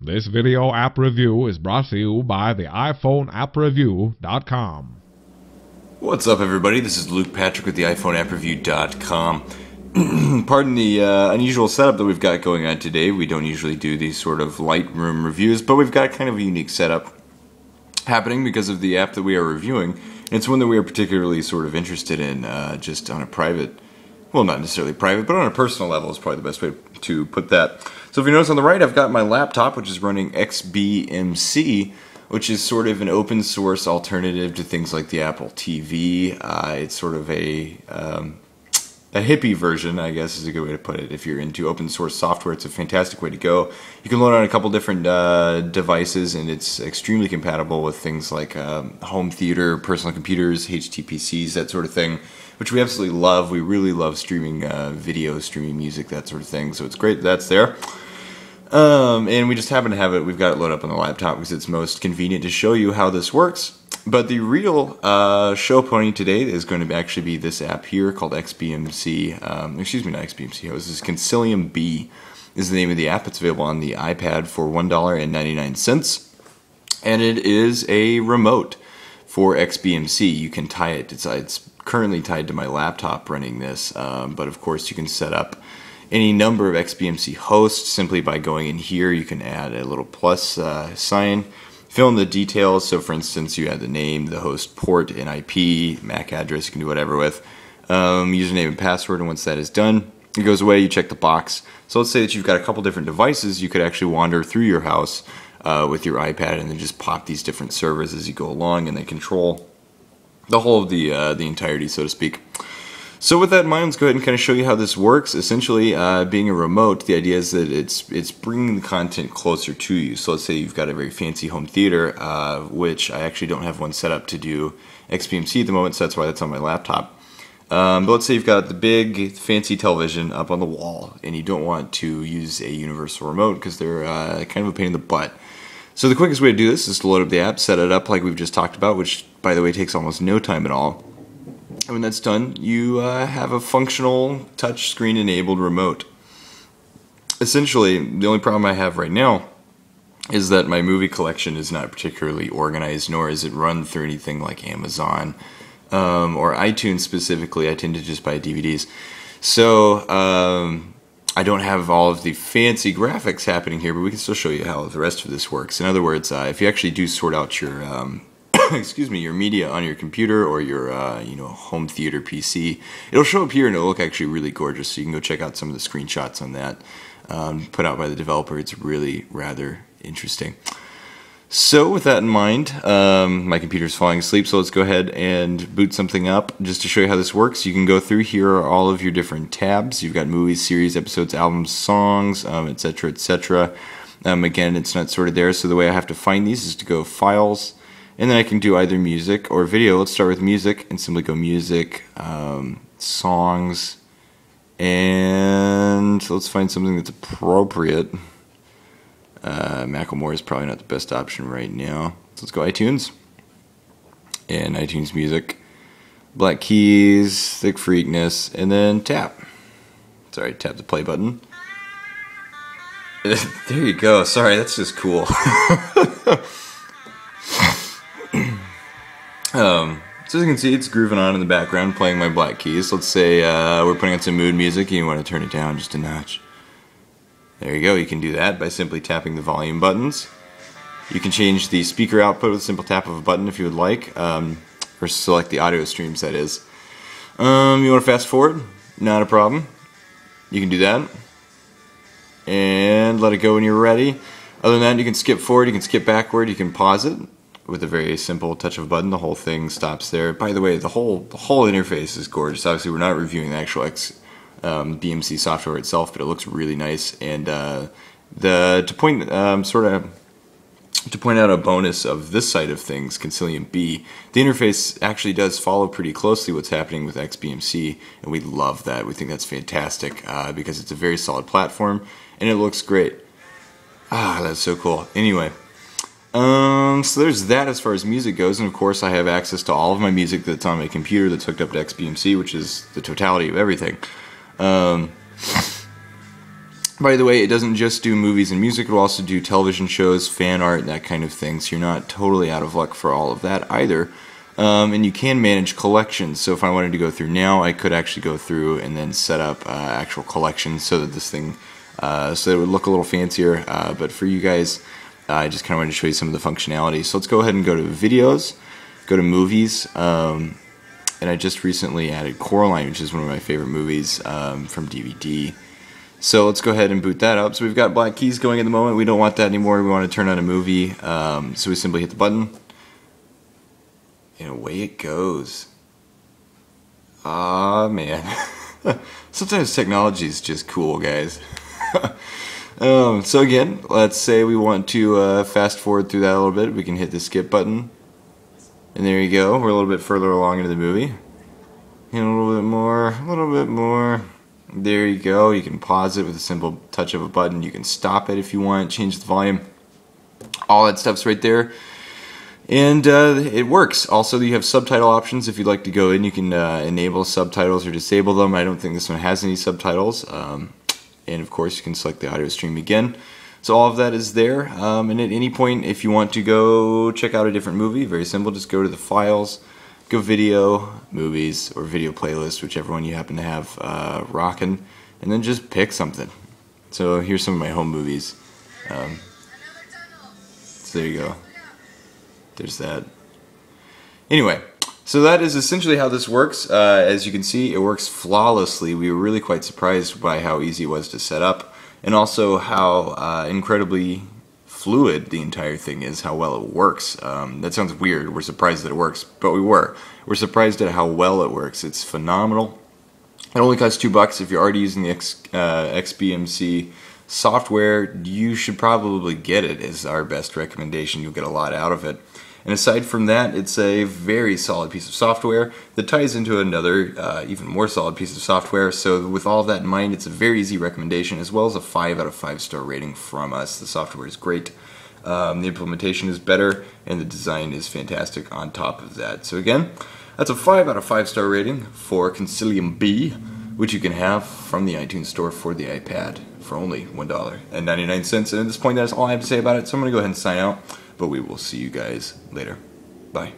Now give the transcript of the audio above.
This video app review is brought to you by the iPhoneAppReview.com. What's up, everybody? This is Luke Patrick with the iPhoneAppReview.com. Pardon the unusual setup that we've got going on today. We don't usually do these sort of Lightroom reviews, but we've got kind of a unique setup happening because of the app that we are reviewing. And it's one that we are particularly sort of interested in, just on a private, well, not necessarily private, but on a personal level is probably the best way to put that. So if you notice on the right, I've got my laptop, which is running XBMC, which is sort of an open source alternative to things like the Apple TV. It's sort of a hippie version, I guess is a good way to put it. If you're into open source software, it's a fantastic way to go. You can load on a couple different devices, and it's extremely compatible with things like home theater, personal computers, HTPCs, that sort of thing, which we absolutely love. We really love streaming video, streaming music, that sort of thing. So it's great that's there. And we just happen to have it, we've got it loaded up on the laptop because it's most convenient to show you how this works. But the real show pony today is going to actually be this app here called XBMC. Excuse me, not XBMC. This is Consilium B is the name of the app. It's available on the iPad for $1.99. And it is a remote for XBMC. You can tie it. It's currently tied to my laptop running this. But of course you can set up any number of XBMC hosts simply by going in here. You can add a little plus sign, fill in the details. So for instance, you add the name, the host port, and IP, MAC address, you can do whatever with, username and password, and once that is done, it goes away, you check the box. So let's say that you've got a couple different devices. You could actually wander through your house with your iPad and then just pop these different servers as you go along, and they control the whole of the entirety, so to speak. So with that in mind, let's go ahead and kind of show you how this works. Essentially, being a remote, the idea is that it's bringing the content closer to you. So let's say you've got a very fancy home theater, which I actually don't have one set up to do XBMC at the moment, so that's why that's on my laptop. But let's say you've got the big fancy television up on the wall, and you don't want to use a universal remote because they're kind of a pain in the butt. So the quickest way to do this is to load up the app, set it up like we've just talked about, which, by the way, takes almost no time at all. And when that's done, you have a functional touchscreen enabled remote. Essentially, the only problem I have right now is that my movie collection is not particularly organized, nor is it run through anything like Amazon or iTunes specifically. I tend to just buy DVDs. So I don't have all of the fancy graphics happening here, but we can still show you how the rest of this works. In other words, if you actually do sort out your excuse me, your media on your computer or your home theater PC, it'll show up here and it'll look actually really gorgeous. So you can go check out some of the screenshots on that put out by the developer. It's really rather interesting. So with that in mind, my computer's falling asleep, so let's go ahead and boot something up just to show you how this works. You can go through here are all of your different tabs. You've got movies, series, episodes, albums, songs, etc., etc. Again, it's not sorted there, so the way I have to find these is to go Files, and then I can do either music or video. Let's start with music and simply go music, songs, and let's find something that's appropriate. Macklemore is probably not the best option right now. So let's go iTunes, and iTunes Music, Black Keys, Thick Freakness, and then tap. Sorry, tap the play button. There you go. Sorry, that's just cool. So as you can see, it's grooving on in the background, playing my Black Keys. Let's say we're putting on some mood music and you want to turn it down just a notch. There you go. You can do that by simply tapping the volume buttons. You can change the speaker output with a simple tap of a button if you would like, or select the audio streams, that is. You want to fast forward? Not a problem. You can do that. And let it go when you're ready. Other than that, you can skip forward, you can skip backward, you can pause it with a very simple touch of a button. The whole thing stops there. By the way, the whole interface is gorgeous. Obviously, we're not reviewing the actual BMC software itself, but it looks really nice. And to point out a bonus of this side of things, Consilium B, the interface actually does follow pretty closely what's happening with XBMC, and we love that. We think that's fantastic because it's a very solid platform and it looks great. That's so cool. Anyway, so there's that as far as music goes, and of course I have access to all of my music that's on my computer that's hooked up to XBMC, which is the totality of everything. By the way, it doesn't just do movies and music, it will also do television shows, fan art, that kind of thing, so you're not totally out of luck for all of that either. And you can manage collections, so if I wanted to go through now, I could actually go through and then set up actual collections so that this thing, so it would look a little fancier, but for you guys, I just kind of wanted to show you some of the functionality. So let's go ahead and go to videos, go to movies, and I just recently added Coraline, which is one of my favorite movies from DVD. So let's go ahead and boot that up. So we've got black keys going at the moment. We don't want that anymore. We want to turn on a movie. So we simply hit the button. And away it goes. Ah, man. Sometimes technology is just cool, guys. So again, let's say we want to fast forward through that a little bit. We can hit the skip button. And there you go. We're a little bit further along into the movie. And a little bit more, a little bit more. There you go. You can pause it with a simple touch of a button. You can stop it if you want, change the volume. All that stuff's right there. And it works. Also, you have subtitle options. If you'd like to go in, you can enable subtitles or disable them. I don't think this one has any subtitles. And of course, you can select the audio stream again. So all of that is there. And at any point, if you want to go check out a different movie, very simple, just go to the files, go video, movies, or video playlist, whichever one you happen to have rocking, and then just pick something. So here's some of my home movies. So there you go. There's that. Anyway, so that is essentially how this works. As you can see, it works flawlessly. We were really quite surprised by how easy it was to set up, and also how incredibly fluid the entire thing is, how well it works. That sounds weird. We're surprised that it works, but we were. We're surprised at how well it works. It's phenomenal. It only costs $2. If you're already using the XBMC software, you should probably get it, is our best recommendation. You'll get a lot out of it. And aside from that, it's a very solid piece of software that ties into another even more solid piece of software. So with all of that in mind, it's a very easy recommendation, as well as a 5 out of 5 star rating from us. The software is great. The implementation is better, and the design is fantastic on top of that. So again, that's a 5 out of 5 star rating for Consilium B, which you can have from the iTunes Store for the iPad for only $1.99. And at this point, that's all I have to say about it. So I'm going to go ahead and sign out, but we will see you guys later. Bye.